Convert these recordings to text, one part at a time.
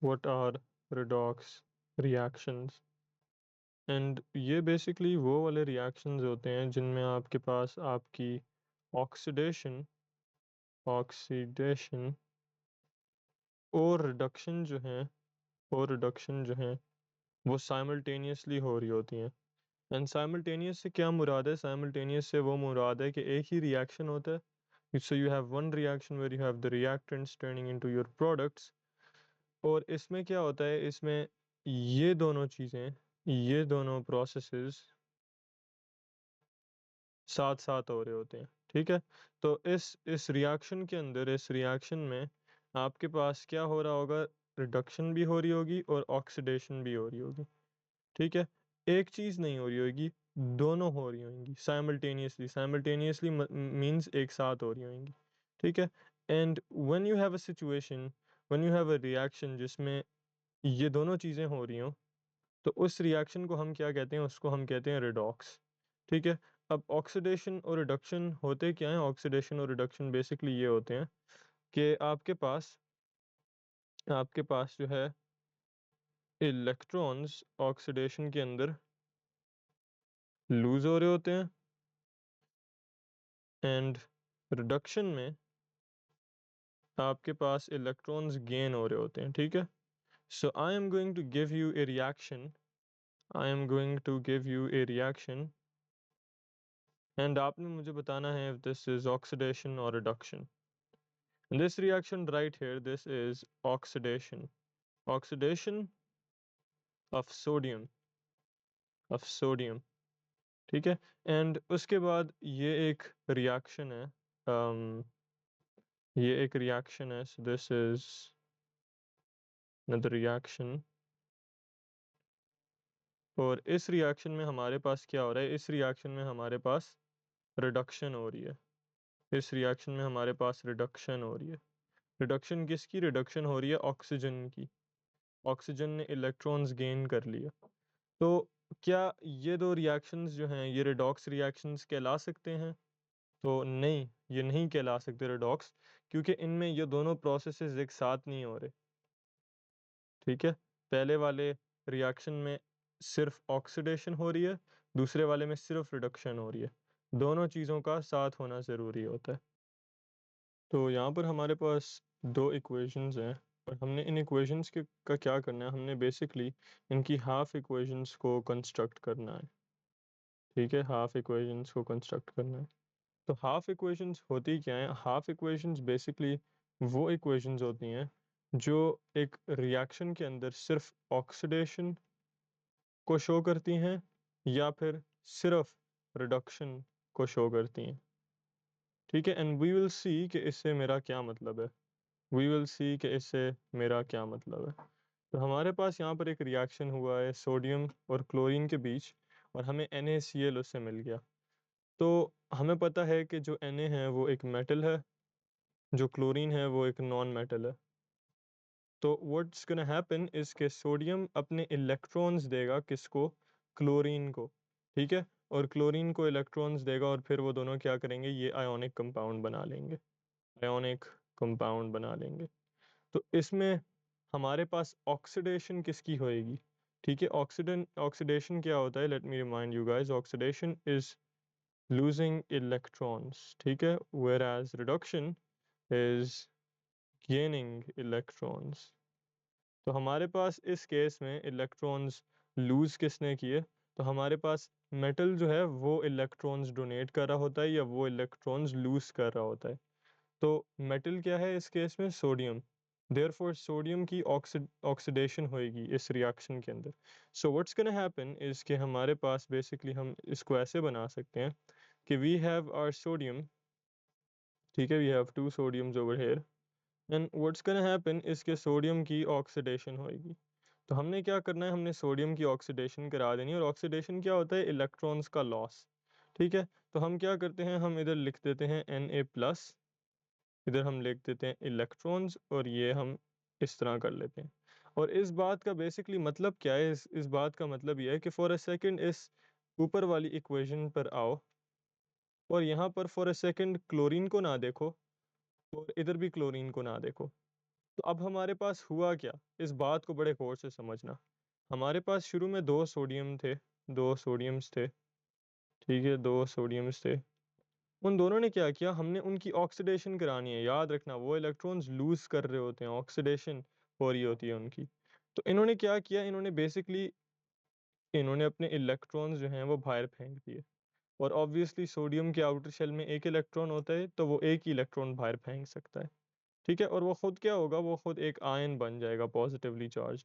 what are redox reactions। And ये basically वो वाले रिएक्शंस होते हैं जिनमें आपके पास आपकी ऑक्सीडेशन ऑक्सीडेशन और रिडक्शन जो है और रिडक्शन जो है वो साइमल्टेनियसली हो रही होती हैं। एंड साइमल्टेनियस से क्या मुराद है? साइमल्टेनियस से वो मुराद है कि एक ही रिएक्शन होता है। So you have one reaction where you have the reactants turning into your products, और इसमें क्या होता है, इसमें ये दोनों चीज़ें, ये दोनों प्रोसेसेस साथ साथ हो रहे होते हैं। ठीक है, तो इस रिएक्शन के अंदर, इस रिएक्शन में आपके पास क्या हो रहा होगा? रिडक्शन भी हो रही होगी और ऑक्सीडेशन भी हो रही होगी। ठीक है, एक चीज़ नहीं हो रही होगी, दोनों हो रही होंगी साइमल्टेनियसली। साइमल्टेनियसली मींस एक साथ हो रही होंगी। ठीक है, and when you have a situation, when you have a reaction जिसमें ये दोनों चीज़ें हो रही हों, तो उस रिएक्शन को हम क्या कहते हैं? उसको हम कहते हैं रिडॉक्स। ठीक है, अब ऑक्सीडेशन और रिडक्शन होते क्या हैं? ऑक्सीडेशन और रिडक्शन बेसिकली ये होते हैं कि आपके पास जो है इलेक्ट्रॉन्स ऑक्सीडेशन के अंदर लूज हो रहे होते हैं, एंड रिडक्शन में आपके पास इलेक्ट्रॉन्स गेन हो रहे होते हैं। ठीक है, so I am going to give you a reaction, I am going to give you a reaction, and आपने मुझे बताना है if this is oxidation or reduction। In this reaction right here, this is oxidation, oxidation of sodium। ठीक है, and उसके बाद ये एक रिएक्शन है, ये एक रिएक्शन है, so this is another reaction। और इस रिएक्शन में हमारे पास क्या हो रहा है? इस रिएक्शन में हमारे पास रिडक्शन हो रही है, इस रिएक्शन में हमारे पास रिडक्शन हो रही है। रिडक्शन किसकी? रिडक्शन हो रही है ऑक्सीजन की। ऑक्सीजन ने इलेक्ट्रॉन्स गेन कर लिया। तो क्या ये दो रिएक्शंस जो हैं ये रिडॉक्स रिएक्शंस कहला सकते हैं? तो नहीं, ये नहीं कहला सकते रिडॉक्स, क्योंकि इनमें ये दोनों प्रोसेसेस एक साथ नहीं हो रहे। ठीक है, पहले वाले रिएक्शन में सिर्फ ऑक्सीडेशन हो रही है, दूसरे वाले में सिर्फ रिडक्शन हो रही है। दोनों चीज़ों का साथ होना ज़रूरी होता है। तो यहाँ पर हमारे पास दो इक्वेशंस हैं, और हमने इन इक्वेशंस के का क्या करना है? हमने बेसिकली इनकी हाफ इक्वेशंस को कंस्ट्रक्ट करना है। ठीक है, हाफ इक्वेशंस को कंस्ट्रक्ट करना है। तो हाफ इक्वेशंस होती क्या हैं? हाफ इक्वेशंस बेसिकली वो इक्वेशंस होती हैं जो एक रिएक्शन के अंदर सिर्फ ऑक्सीडेशन को शो करती हैं या फिर सिर्फ रिडक्शन को शो करती हैं। ठीक है, एंड वी विल सी कि इससे मेरा क्या मतलब है, वी विल सी कि इससे मेरा क्या मतलब है। तो हमारे पास यहाँ पर एक रिएक्शन हुआ है सोडियम और क्लोरीन के बीच, और हमें NaCl उससे मिल गया। तो हमें पता है कि जो Na है वो एक मेटल है, जो क्लोरीन है वो एक नॉन मेटल है। तो व्हाट्स गोना हैपन इज के सोडियम अपने इलेक्ट्रॉन्स देगा किसको? क्लोरीन को। ठीक है, और क्लोरीन को इलेक्ट्रॉन्स देगा, और फिर वो दोनों क्या करेंगे? ये आयोनिक कंपाउंड बना लेंगे, आयोनिक कंपाउंड बना लेंगे। तो इसमें हमारे पास ऑक्सीडेशन किसकी होएगी? ठीक है, ऑक्सीडेशन क्या होता है? Let me remind you guys, oxidation is losing electrons. ठीक है, whereas reduction is gaining electrons. तो हमारे पास इस केस में इलेक्ट्रॉन्स लूज किसने किए? तो हमारे पास मेटल जो है वो इलेक्ट्रॉन्स डोनेट कर रहा होता है, या वो इलेक्ट्रॉन्स लूज कर रहा होता है। तो मेटल क्या है इस केस में? सोडियम। देयरफॉर सोडियम की ऑक्सीडेशन होएगी इस रिएक्शन के अंदर। So what's gonna happen is कि हमारे पास बेसिकली हम इसको ऐसे बना सकते हैं कि वी हैव आवर सोडियम। ठीक है, we have two sodiums over here, and what's gonna happen इसके सोडियम की ऑक्सीडेशन होएगी। तो हमने क्या करना है? हमने सोडियम की ऑक्सीडेशन करा देनी है, और ऑक्सीडेशन क्या होता है? इलेक्ट्रॉन्स का लॉस। ठीक है, तो हम क्या करते हैं? हम इधर लिख देते हैं Na+, इधर हम लिख देते हैं इलेक्ट्रॉन्स, और ये हम इस तरह कर लेते हैं। और इस बात का बेसिकली मतलब क्या है? इस बात का मतलब ये है कि फॉर अ सेकंड इस ऊपर वाली इक्वेशन पर आओ, और यहाँ पर फॉर अ सेकंड क्लोरीन को ना देखो, और इधर भी क्लोरीन को ना देखो। तो अब हमारे पास हुआ क्या, इस बात को बड़े गौर से समझना। हमारे पास शुरू में दो सोडियम्स थे, ठीक है, दो सोडियम्स थे। उन दोनों ने क्या किया, हमने उनकी ऑक्सीडेशन करानी है। याद रखना वो इलेक्ट्रॉन्स लूज कर रहे होते हैं, ऑक्सीडेशन हो रही होती है उनकी। तो इन्होंने क्या किया, इन्होंने अपने इलेक्ट्रॉन्स जो हैं वो बाहर फेंक दिए। और ऑब्वियसली सोडियम के आउटर शेल में एक इलेक्ट्रॉन होता है, तो वो एक ही इलेक्ट्रॉन बाहर फेंक सकता है, ठीक है। और वो खुद क्या होगा, वो खुद एक आयन बन जाएगा पॉजिटिवली चार्ज,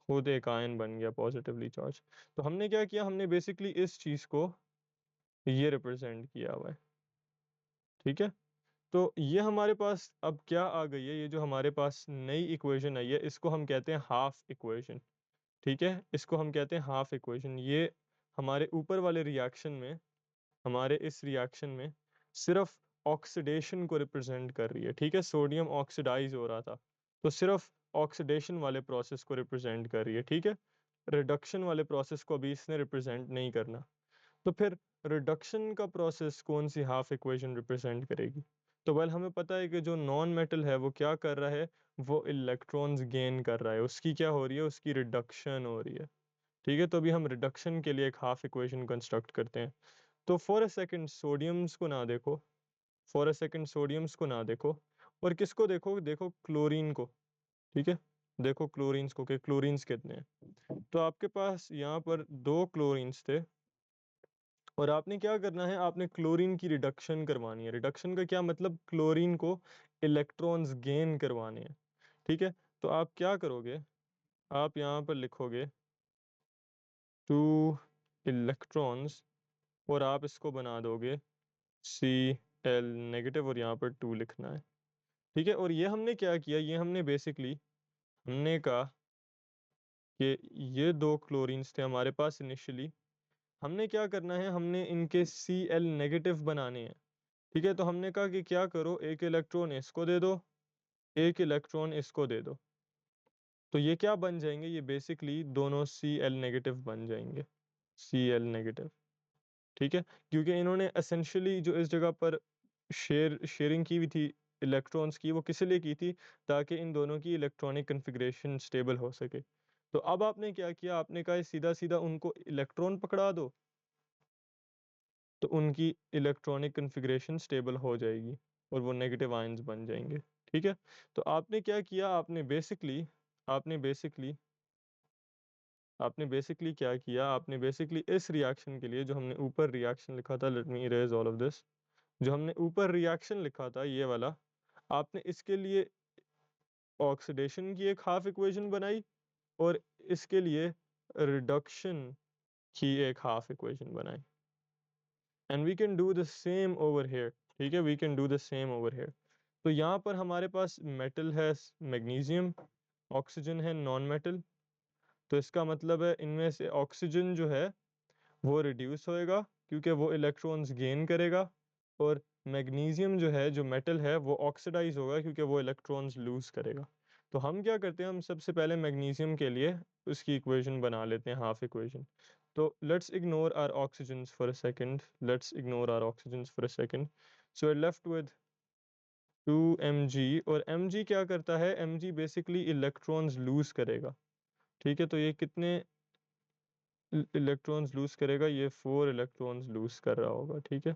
खुद एक आयन बन गया पॉजिटिवली चार्ज। तो हमने क्या किया, हमने बेसिकली इस चीज़ को ये रिप्रेजेंट किया हुआ है, ठीक है। तो ये हमारे पास अब क्या आ गई है, ये जो हमारे पास नई इक्वेशन आई है, इसको हम कहते हैं हाफ इक्वेशन, ठीक है। इसको हम कहते हैं हाफ इक्वेशन। ये हमारे ऊपर वाले रिएक्शन में, हमारे इस रिएक्शन में सिर्फ ऑक्सीडेशन को रिप्रेजेंट कर रही है, ठीक है। सोडियम ऑक्सीडाइज हो रहा था, तो सिर्फ ऑक्सीडेशन वाले प्रोसेस को रिप्रेजेंट कर रही है, ठीक है। रिडक्शन वाले प्रोसेस को अभी इसने रिप्रेजेंट नहीं करना। तो फिर रिडक्शन का प्रोसेस कौन सी हाफ इक्वेशन रिप्रेजेंट करेगी? तो वेल हमें पता है कि जो नॉन मेटल है वो क्या कर रहा है, वो इलेक्ट्रॉन्स गेन कर रहा है, उसकी क्या हो रही है, उसकी रिडक्शन हो रही है, ठीक है। तो अभी हम रिडक्शन के लिए एक हाफ इक्वेशन कंस्ट्रक्ट करते हैं। तो फॉर अ सेकंड सोडियम्स को ना देखो, फॉर अ सेकंड सोडियम्स को ना देखो, और किसको देखो, देखो क्लोरीन को, ठीक है। देखो क्लोरीन्स को कि क्लोरीन्स कितने हैं। तो आपके पास यहाँ पर दो क्लोरीन्स थे, और आपने क्या करना है, आपने क्लोरीन की रिडक्शन करवानी है। रिडक्शन का क्या मतलब, क्लोरीन को इलेक्ट्रॉन्स गेन करवाने हैं, ठीक है। तो आप क्या करोगे, आप यहाँ पर लिखोगे टू इलेक्ट्रॉन्स, और आप इसको बना दोगे Cl नेगेटिव, और यहाँ पर 2 लिखना है, ठीक है। और ये हमने क्या किया, ये हमने बेसिकली हमने कहा कि ये दो क्लोरीन्स थे हमारे पास इनिशियली, हमने क्या करना है, हमने इनके Cl नेगेटिव बनाने हैं, ठीक है। तो हमने कहा कि क्या करो, एक इलेक्ट्रॉन इसको दे दो, एक इलेक्ट्रॉन इसको दे दो। तो ये क्या बन जाएंगे, ये बेसिकली दोनों Cl नेगेटिव बन जाएंगे, Cl नेगेटिव, ठीक है। क्योंकि इन्होंने एसेंशियली जो इस जगह पर शेयरिंग की हुई थी इलेक्ट्रॉन्स की, वो किस लिए की थी, ताकि इन दोनों की इलेक्ट्रॉनिक कन्फिग्रेशन स्टेबल हो सके। तो अब आपने क्या किया, आपने कहा सीधा सीधा उनको इलेक्ट्रॉन पकड़ा दो, तो उनकी इलेक्ट्रॉनिक कन्फिग्रेशन स्टेबल हो जाएगी, और वो नेगेटिव आयंस बन जाएंगे, ठीक है। तो आपने क्या किया, आपने बेसिकली आपने बेसिकली क्या किया, आपने बेसिकली इस रिएक्शन के लिए जो हमने ऊपर रिएक्शन लिखा था, let me erase all of this, जो हमने ऊपर रिएक्शन लिखा था ये वाला, आपने इसके लिए ऑक्सीडेशन की एक हाफ इक्वेशन बनाई, और इसके लिए रिडक्शन की एक हाफ इक्वेशन बनाई। And we can do the same over here, ठीक है, we can do the same over here. तो यहाँ पर हमारे पास मेटल है मैग्नीशियम, ऑक्सीजन है नॉन मेटल। तो इसका मतलब है इनमें से ऑक्सीजन जो है वो रिड्यूस होएगा, क्योंकि वो इलेक्ट्रॉन्स गेन करेगा, और मैग्नीशियम जो है, जो मेटल है, वो ऑक्सीडाइज होगा, क्योंकि वो इलेक्ट्रॉन्स लूज करेगा। तो हम क्या करते हैं, हम सबसे पहले मैग्नीशियम के लिए उसकी इक्वेशन बना लेते हैं, हाफ इक्वेशन। तो let's ignore our oxygens for a second, let's ignore our oxygens for a second. So I left with 2 mg, और mg क्या करता है, mg बेसिकली इलेक्ट्रॉन्स लूज करेगा, ठीक है। तो ये कितने इलेक्ट्रॉन्स लूज करेगा, ये 4 इलेक्ट्रॉन्स लूज कर रहा होगा, ठीक है।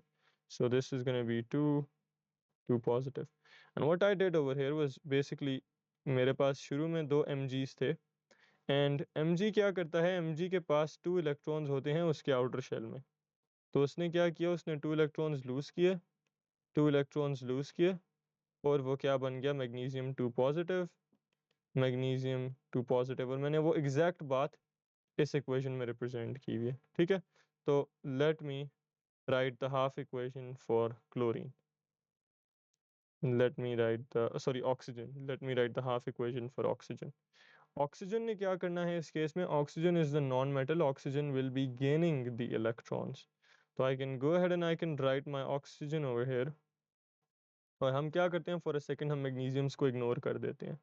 So this is gonna B 2 positive. And what I did over here was basically, मेरे पास शुरू में 2 mg's थे, एंड mg क्या करता है, mg के पास 2 इलेक्ट्रॉन्स होते हैं उसके आउटर शेल में। तो उसने क्या किया, उसने 2 इलेक्ट्रॉन्स लूज किए, 2 इलेक्ट्रॉन्स लूज किए, और वो क्या बन गया, मैग्नीशियम 2 पॉजिटिव, मैग्नीशियम 2 पॉजिटिव। और मैंने वो एग्जैक्ट बात इस इक्वेशन में रिप्रेजेंट की हुई है, ठीक है। तो let me right the half equation for chlorine, let me write the sorry oxygen, let me write the half equation for oxygen. Oxygen ने क्या करना है इस केस में, oxygen is the non metal, oxygen will be gaining the electrons. तो I can go ahead and I can write my oxygen over here, और हम क्या करते हैं, फॉर अ सेकंड हम मैग्नीशियम्स को इग्नोर कर देते हैं।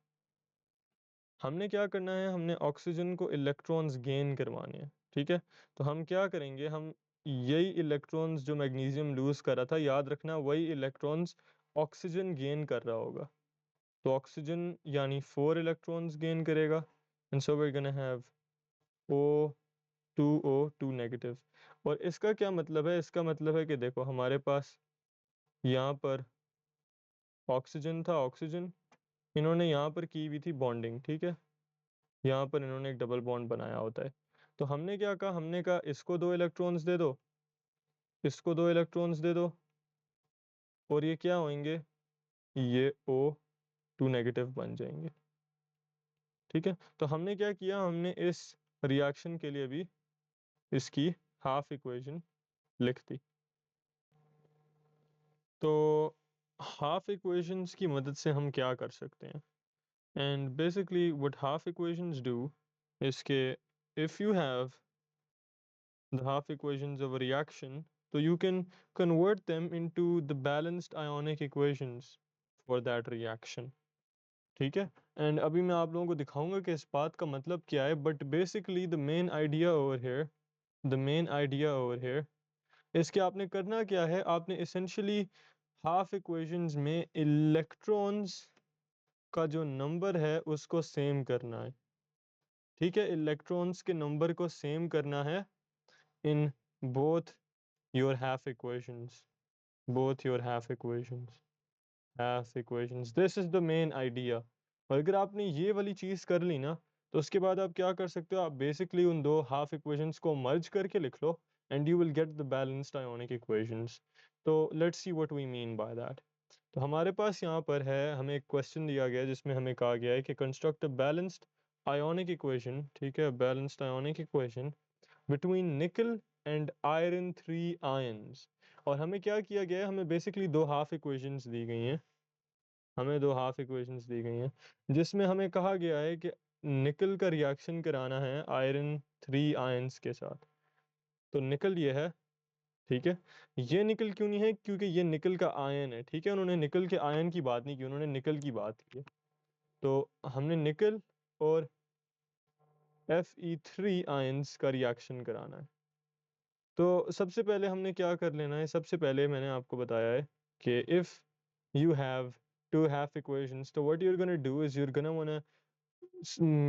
हमने क्या करना है, हमने ऑक्सीजन को इलेक्ट्रॉन्स गेन करवाने हैं, ठीक है। तो हम क्या करेंगे, हम यही इलेक्ट्रॉन्स जो मैग्नीशियम लूज कर रहा था, याद रखना वही इलेक्ट्रॉन्स ऑक्सीजन गेन कर रहा होगा, तो ऑक्सीजन यानी 4 इलेक्ट्रॉन्स गेन करेगा, and so we gonna have O2O2 negative. और इसका क्या मतलब है? इसका मतलब है कि देखो हमारे पास यहाँ पर ऑक्सीजन था, ऑक्सीजन इन्होंने यहाँ पर की हुई थी बॉन्डिंग, ठीक है, यहाँ पर इन्होंने एक डबल बॉन्ड बनाया होता है। तो हमने क्या कहा? हमने कहा इसको 2 इलेक्ट्रॉन्स दे दो, इसको 2 इलेक्ट्रॉन्स दे दो, और ये क्या होंगे? ये O2 नेगेटिव बन जाएंगे, ठीक है। तो हमने क्या किया? हमने इस रिएक्शन के लिए भी इसकी हाफ इक्वेशन लिख दी। तो हाफ इक्वेशंस की मदद से हम क्या कर सकते हैं? And basically what half equations do is के if you have the half equations of a reaction, so you can convert them into the balanced ionic equations for that reaction, ठीक है। एंड अभी मैं आप लोगों को दिखाऊंगा कि इस बात का मतलब क्या है, but basically the main idea over here इसके आपने करना क्या है? आपने essentially हाफ इक्वेशंस में इलेक्ट्रॉन्स का जो नंबर है उसको सेम करना है, ठीक है। इलेक्ट्रॉन्स के नंबर को सेम करना है in both your half equations, both your half equations, this is the main idea. और अगर आपने ये वाली चीज़ कर ली ना, तो उसके बाद आप क्या कर सकते हो? आप बेसिकली उन दो हाफ इक्वेशंस को मर्ज करके लिख लो, and you will get the balanced ionic equations. तो let's see what we mean by that. तो हमारे पास यहाँ पर है, हमें एक क्वेश्चन दिया गया है जिसमें हमें कहा गया है कि construct a balanced ionic equation, ठीक है, बैलेंस्ड आयोनिक इक्वेशन बिटवीन निकल एंड आयरन 3 आयंस। और हमें क्या किया गया है? हमें बेसिकली दो हाफ इक्वेशंस दी गई हैं, हमें दो हाफ इक्वेशंस दी गई हैं जिसमें हमें कहा गया है कि निकल का रिएक्शन कराना है आयरन 3 आयंस के साथ। तो निकल ये है, ठीक है। ये निकल क्यों नहीं है? क्योंकि ये निकल का आयन है, ठीक है। उन्होंने निकल के आयन की बात नहीं की, उन्होंने निकल की बात की है। तो हमने निकल और Fe3 आयंस का रिएक्शन कराना है। तो सबसे पहले हमने क्या कर लेना है? सबसे पहले मैंने आपको बताया है कि if you have two half equations, so what you're gonna do is you're gonna wanna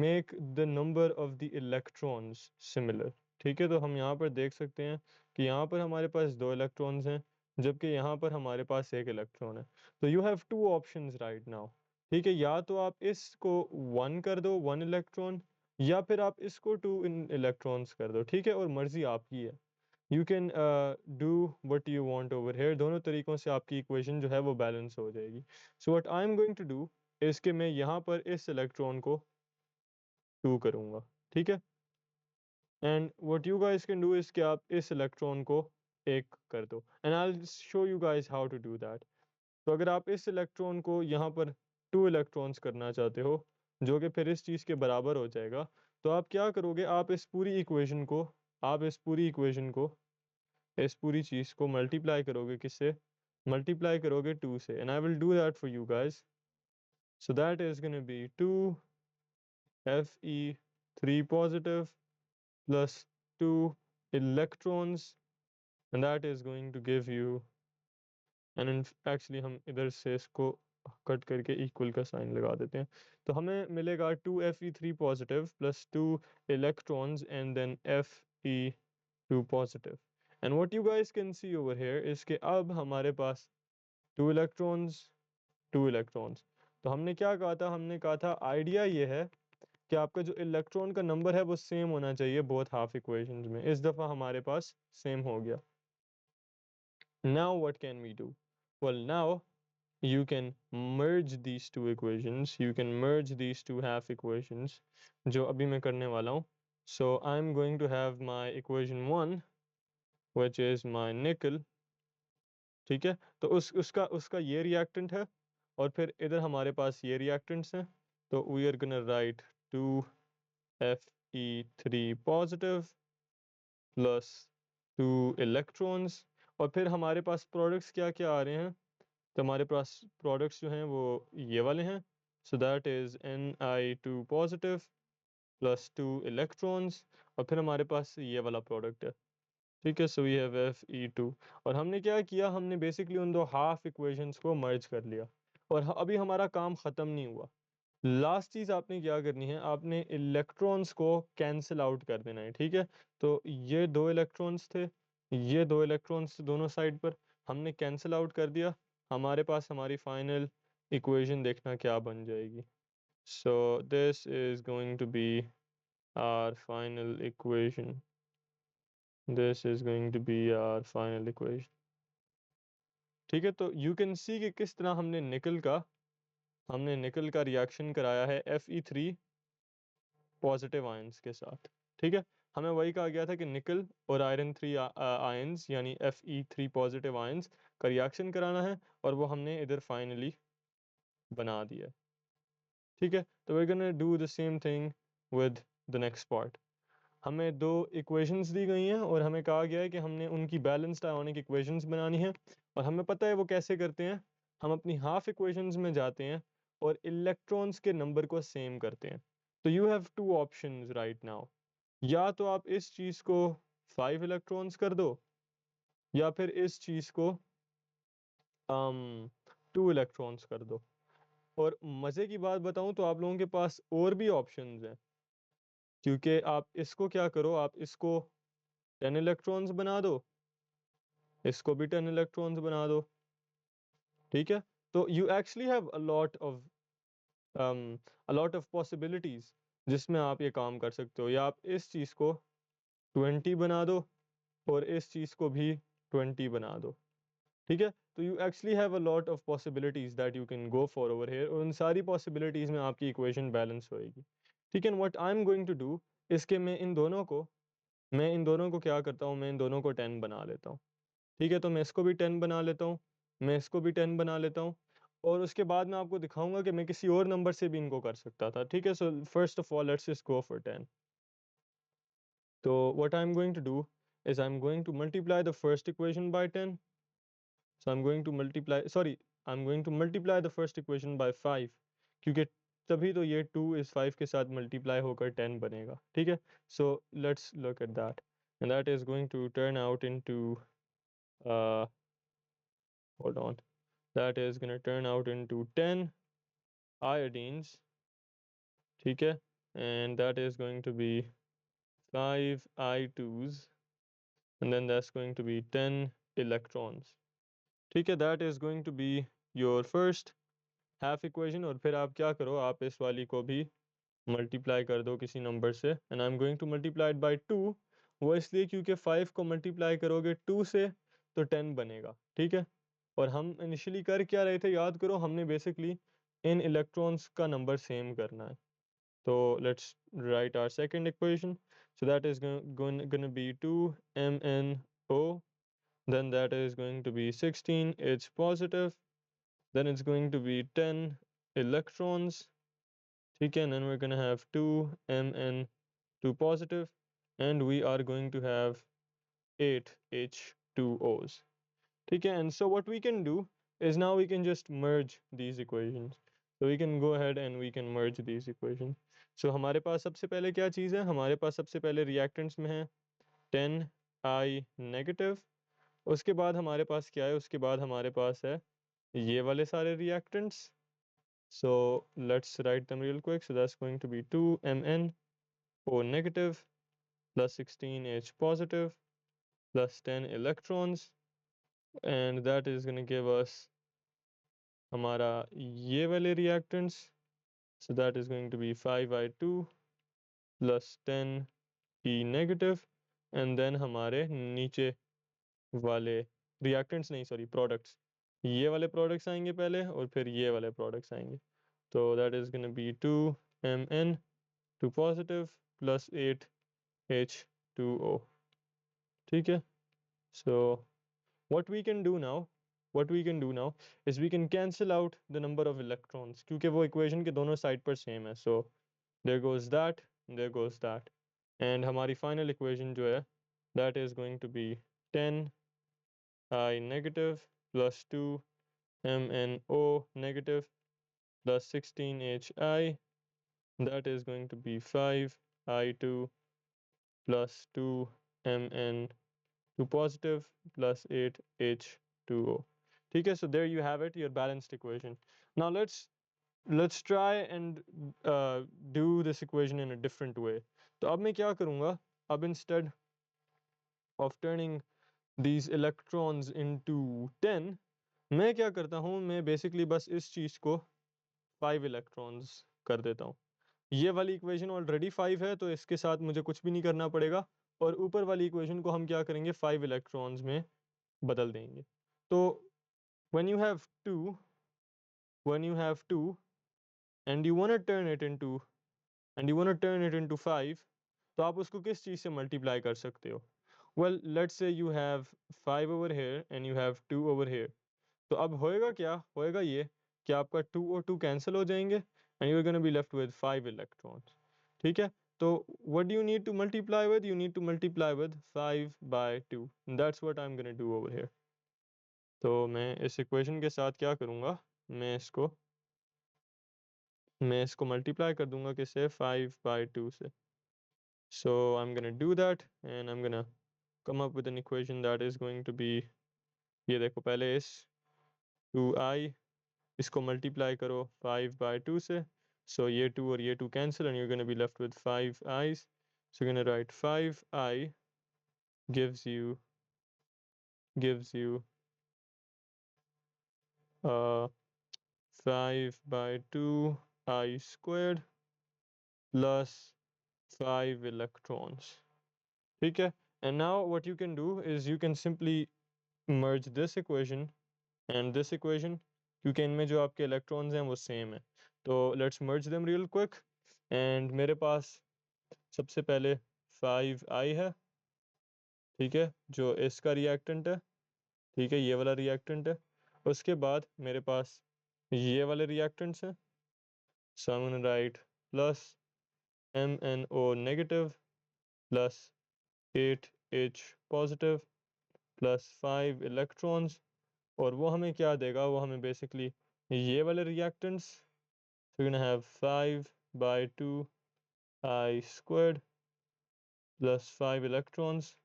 make the number of the electrons similar, ठीक है। तो हम यहाँ पर देख सकते हैं कि यहाँ पर हमारे पास 2 इलेक्ट्रॉन्स हैं, जबकि यहाँ पर हमारे पास 1 इलेक्ट्रॉन है। तो you have two options right now, ठीक है। या तो आप इसको 1 कर दो, 1 इलेक्ट्रॉन, या फिर आप इसको 2 इलेक्ट्रॉन्स कर दो, ठीक है। और मर्जी आपकी है, you can do what you want over here. दोनों तरीक़ों से आपकी इक्वेशन जो है वो बैलेंस हो जाएगी। So what I am going to do is कि मैं यहाँ पर इस इलेक्ट्रॉन को 2 करूँगा, ठीक है। And what you guys can do is कि आप इस इलेक्ट्रॉन को 1 कर दो, and I will show you guys how to do that. तो अगर आप इस इलेक्ट्रॉन को यहाँ पर 2 इलेक्ट्रॉन्स करना चाहते हो, जो कि फिर इस चीज़ के बराबर हो जाएगा, तो आप क्या करोगे? आप इस पूरी इक्वेशन को, आप इस पूरी इक्वेशन को, इस पूरी चीज़ को मल्टीप्लाई करोगे, किससे? मल्टीप्लाई करोगे 2 से, and I will do that for you guys. So that is gonna B 2 Fe3 positive plus 2 electrons, and that is going to give you, and actually हम इधर से इसको कट करके इक्वल का साइन लगा देते हैं। तो हमें मिलेगा 2 Fe3 positive plus 2 electrons and then Fe2 positive. And what you guys can see over here is के अब हमारे पास 2 इलेक्ट्रॉन्स, 2 इलेक्ट्रॉन्स। तो हमने क्या कहा था? हमने कहा था आइडिया ये है कि आपका जो इलेक्ट्रॉन का नंबर है वो सेम होना चाहिए बोथ हाफ इक्वेशंस में। इस दफ़ा हमारे पास सेम हो गया। Now what can we do? Well now you can merge these two equations, you can merge these two half equations, जो अभी मैं करने वाला हूँ। So I'm going to have my equation 1 which is my nickel, ठीक है। तो उसका ये रिएक्टेंट है, और फिर इधर हमारे पास ये रिएक्टेंट्स हैं। तो we are gonna write 2Fe3 positive plus 2 electrons, और फिर हमारे पास प्रोडक्ट्स क्या क्या आ रहे हैं? तो हमारे पास प्रोडक्ट्स जो हैं वो ये वाले हैं। So that is Ni2 positive plus 2 electrons, और फिर हमारे पास ये वाला प्रोडक्ट है, ठीक है। So we have Fe2। और हमने क्या किया? हमने बेसिकली उन दो हाफ इक्वेशंस को मर्ज कर लिया। और अभी हमारा काम ख़त्म नहीं हुआ। लास्ट चीज़ आपने क्या करनी है, आपने इलेक्ट्रॉन्स को कैंसिल आउट कर देना है, ठीक है। तो ये दो इलेक्ट्रॉन्स थे, ये दो इलेक्ट्रॉन्स दोनों साइड पर हमने कैंसिल आउट कर दिया। हमारे पास हमारी फाइनल इक्वेशन देखना क्या बन जाएगी। So this is going to be our final equation, this is going to be our final equation, ठीक है। तो यू कैन सी कि किस तरह हमने निकल का रिएक्शन कराया है Fe3 पॉजिटिव आयंस के साथ, ठीक है। हमें वही कहा गया था कि निकल और आयरन 3 आयंस यानी Fe3 पॉजिटिव आयंस का रिएक्शन कराना है, और वो हमने इधर फाइनली बना दिया, ठीक है। तो we gonna do the same thing with the next part. हमें दो इक्वेशंस दी गई हैं और हमें कहा गया है कि हमने उनकी बैलेंस्ड आयोनिक इक्वेशंस बनानी है, और हमें पता है वो कैसे करते हैं। हम अपनी हाफ इक्वेशंस में जाते हैं और इलेक्ट्रॉन्स के नंबर को सेम करते हैं। तो you have two options right now, या तो आप इस चीज़ को 5 इलेक्ट्रॉन्स कर दो, या फिर इस चीज़ को 2 इलेक्ट्रॉन्स कर दो। और मज़े की बात बताऊं तो आप लोगों के पास और भी ऑप्शंस हैं, क्योंकि आप इसको क्या करो, आप इसको 10 इलेक्ट्रॉन्स बना दो, इसको भी 10 इलेक्ट्रॉन्स बना दो, ठीक है। तो you actually have a lot of possibilities जिसमें आप ये काम कर सकते हो। या आप इस चीज़ को 20 बना दो और इस चीज़ को भी 20 बना दो, ठीक है। तो you actually have a lot of possibilities that you can go for over here, और उन सारी पॉसिबिलिटीज में आपकी इक्वेशन बैलेंस होएगी, ठीक है। What I am going to do, इसके मैं इन दोनों को क्या करता हूँ, मैं इन दोनों को 10 बना लेता हूँ, ठीक है। तो मैं इसको भी 10 बना लेता हूँ, मैं इसको भी 10 बना लेता हूँ, और उसके बाद मैं आपको दिखाऊंगा कि मैं किसी और नंबर से भी इनको कर सकता था, ठीक है। So first of all let's just go for 10। तो what I am going to do is I'm going to multiply the first equation by 10. So I'm going to multiply the first equation by 5, क्योंकि तभी तो ये 2 इस 5 के साथ multiply होकर 10 बनेगा, ठीक है। So let's look at that, and that is going to turn out into uh hold on, that is going to turn out into 10 iodines, ठीक है, and that is going to be 5 I2s, and then that's going to be 10 electrons, ठीक है। that is going to be your first half equation. और फिर आप क्या करो, आप इस वाली को भी मल्टीप्लाई कर दो किसी नंबर से, and I am going to multiply it by 2। वो इसलिए क्योंकि 5 को मल्टीप्लाई करोगे 2 से तो 10 बनेगा, ठीक है। और हम इनिशियली कर क्या रहे थे, याद करो, हमने बेसिकली इन इलेक्ट्रॉन्स का नंबर सेम करना है। तो let's write our second equation. So that is gonna be 2MnO, then that is going to be 16H positive, then it's going to be 10 electrons, ठीक है, and then we're going to have 2Mn2 positive, and we are going to have 8 H2Os, ठीक है। And so what we can do is now we can just merge these equations, so we can go ahead and we can merge these equations। so हमारे पास सबसे पहले क्या चीज़ है, हमारे पास सबसे पहले reactants में है 10I नेगेटिव, उसके बाद हमारे पास क्या है, उसके बाद हमारे पास है ये वाले सारे reactants। So let's write them real quick. So that's going to be 2MnO negative plus 16H positive plus 10 electrons, and that is going to give us हमारा ये वाले reactants। So that is going to be 5I2 plus 10E negative, and then हमारे नीचे वाले reactants नहीं, sorry, products, ये वाले products आएंगे पहले और फिर ये वाले products आएंगे। तो that is going to be 2Mn2 positive plus 8H2O, ठीक है। So what we can do now, what we can do now is we can cancel out the number of electrons, क्योंकि वो equation के दोनों side पर same है। So there goes that, there goes that, and हमारी final equation जो है that is going to be 10I negative plus 2MnO negative plus 16Hi, that is going to be 5I2 plus 2Mn2 positive plus 8H2O, ठीक है। So there you have it, your balanced equation। Now let's try and do this equation in a different way. तो अब मैं क्या करूँगा, अब instead of turning these electrons into 10, मैं क्या करता हूँ, मैं बेसिकली बस इस चीज़ को 5 इलेक्ट्रॉन्स कर देता हूँ। ये वाली इक्वेशन ऑलरेडी 5 है तो इसके साथ मुझे कुछ भी नहीं करना पड़ेगा, और ऊपर वाली इक्वेशन को हम क्या करेंगे, 5 इलेक्ट्रॉन्स में बदल देंगे। तो when you have 2 and you want to turn it into 5, तो आप उसको किस चीज़ से मल्टीप्लाई कर सकते हो? Well, let's say you have 5 over here and you have 2 over here. तो अब होएगा क्या, होएगा ये कि आपका 2 और 2 कैंसिल हो जाएंगे and you're going to be left with 5 electrons. ठीक है, तो what do you need to multiply with? You need to multiply with 5 by 2. And that's what I'm going to do over here. तो मैं इस equation के साथ क्या करूँगा, मैं इसको मल्टीप्लाई कर दूंगा किससे, 5 by 2 से. So I'm going to do that and I'm going to come up with an equation that is going to be, ये देखो पहले इस 2i इसको मल्टीप्लाई करो 5 by 2 से, so ये 2 और ये 2 cancel and you're going to be left with 5i's. So you're going to write 5i gives you 5 by 2 I squared plus 5 electrons. ठीक है, and now what you can do is you can simply merge this equation and this equation, क्योंकि इनमें जो आपके electrons हैं वो same है. तो let's merge them real quick. And मेरे पास सबसे पहले 5i है, ठीक है, जो इसका रिएक्टेंट है, ठीक है, ये वाला रिएक्टेंट है. उसके बाद मेरे पास ये वाले रिएक्टेंट्स हैं. So I am gonna write plus MnO negative plus 8H positive plus 5 electrons, और वो हमें क्या देगा, वो हमें बेसिकली ये वाले reactants. So you're gonna have 5 by 2 I squared plus 5 electrons,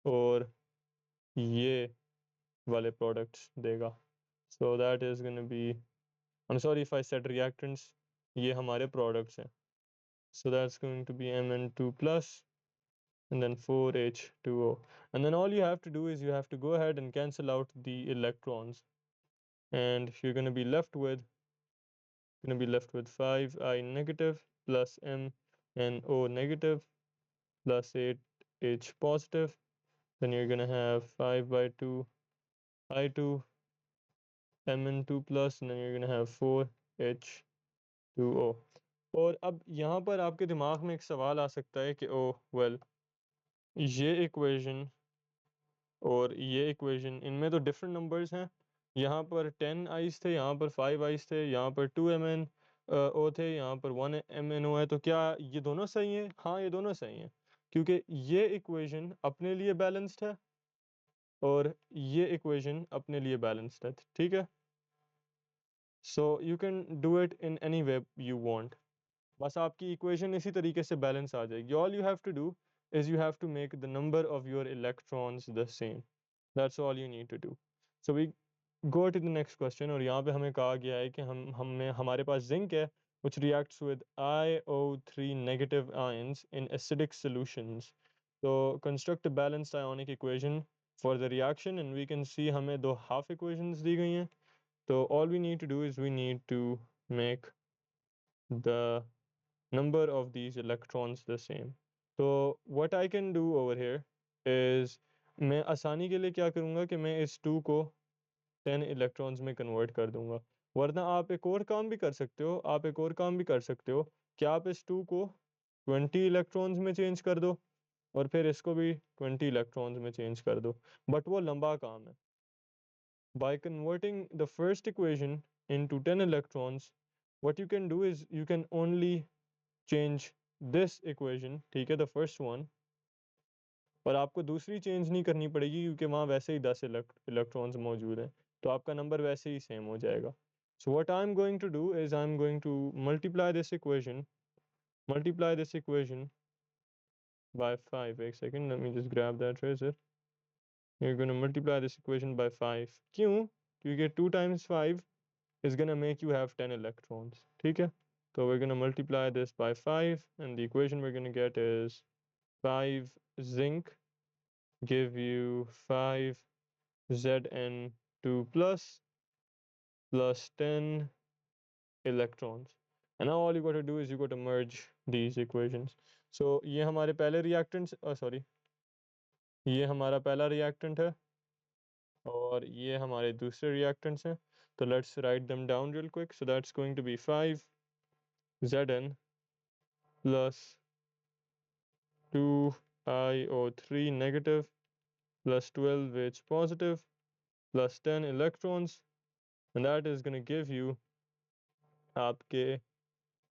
और ये वाले products देगा. So that is gonna be, I'm sorry if I said reactants, ये हमारे products हैं. So that's going to be Mn2 plus and then 4H2O. And then all you have to do is you have to go ahead and cancel out the electrons, and you're gonna be left with 5I negative plus MnO negative plus 8H positive. Then you're gonna have 5 by 2 I2 Mn2 plus, and then you're gonna have 4H2O. और अब यहाँ पर आपके दिमाग में एक सवाल आ सकता है कि ओ वेल, ये इक्वेशन और ये इक्वेशन, इनमें तो डिफरेंट नंबर्स हैं. यहाँ पर 10 आइस थे, यहाँ पर 5 आइस थे, यहाँ पर 2 MnO थे, यहाँ पर 1 MnO है. तो क्या ये दोनों सही हैं? हाँ, ये दोनों सही हैं, क्योंकि ये इक्वेशन अपने लिए बैलेंस्ड है और ये इक्वेशन अपने लिए बैलेंस्ड है. ठीक है, so you can do it in any way you want. बस आपकी इक्वेशन इसी तरीके से बैलेंस आ जाएगी. All you have to do is you have to make the number of your electrons the same. That's all you need to do. So we go to the next question, और यहाँ पे हमें कहा गया है कि हमारे पास जिंक है which reacts with IO3 negative ions in acidic solutions. So construct a balanced ionic equation for the reaction, and we can see हमें दो half equations दी गई हैं. So all we need to do is we need to make the number of these electrons the same. So what I can do over here is मैं आसानी के लिए क्या करूँगा कि मैं इस 2 को 10 इलेक्ट्रॉन्स में कन्वर्ट कर दूंगा. वरना आप एक और काम भी कर सकते हो, कि आप इस 2 को 20 इलेक्ट्रॉन्स में चेंज कर दो और फिर इसको भी 20 इलेक्ट्रॉन्स में चेंज कर दो, बट वो लंबा काम है. By converting the first equation into 10 electrons, what you can do is you can only change this equation, ठीक है, the first one, और आपको दूसरी चेंज नहीं करनी पड़ेगी क्योंकि वहाँ वैसे ही 10 इलेक्ट्रॉन्स मौजूद हैं, तो आपका नंबर वैसे ही सेम हो जाएगा. So what I'm going to do is I'm going to multiply this equation by 5. एक second, let me just grab that razor. You're going to multiply this equation by 5. क्यों? क्योंकि 2 times 5 is gonna make you have 10 electrons. ठीक है? So we're gonna multiply this by 5 and the equation we're gonna get is 5 zinc give you 5 Zn2 plus 10 electrons. And now all you got to do is you got to merge these equations. So ये हमारे पहले reactants sorry ये हमारा पहला reactant है और ये हमारे दूसरे reactants हैं. तो let's write them down real quick. So that's going to be 5 Zn plus 2iO3 negative plus 12 H positive plus 10 electrons, and that is going to give you आपके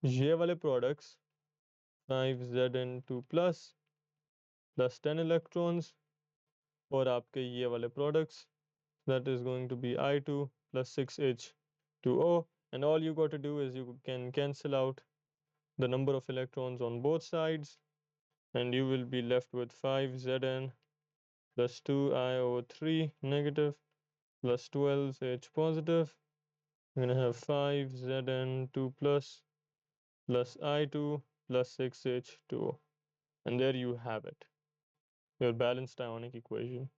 ये वाले products 5Zn2 plus 10 electrons और आपके ये वाले products that is going to be I2 plus 6H2O, and all you got to do is you can cancel out the number of electrons on both sides and you will be left with 5Zn plus 2iO3 negative plus 12H positive. We're going to have 5Zn2 plus I2 plus 6H2O. And there you have it, your balanced ionic equation.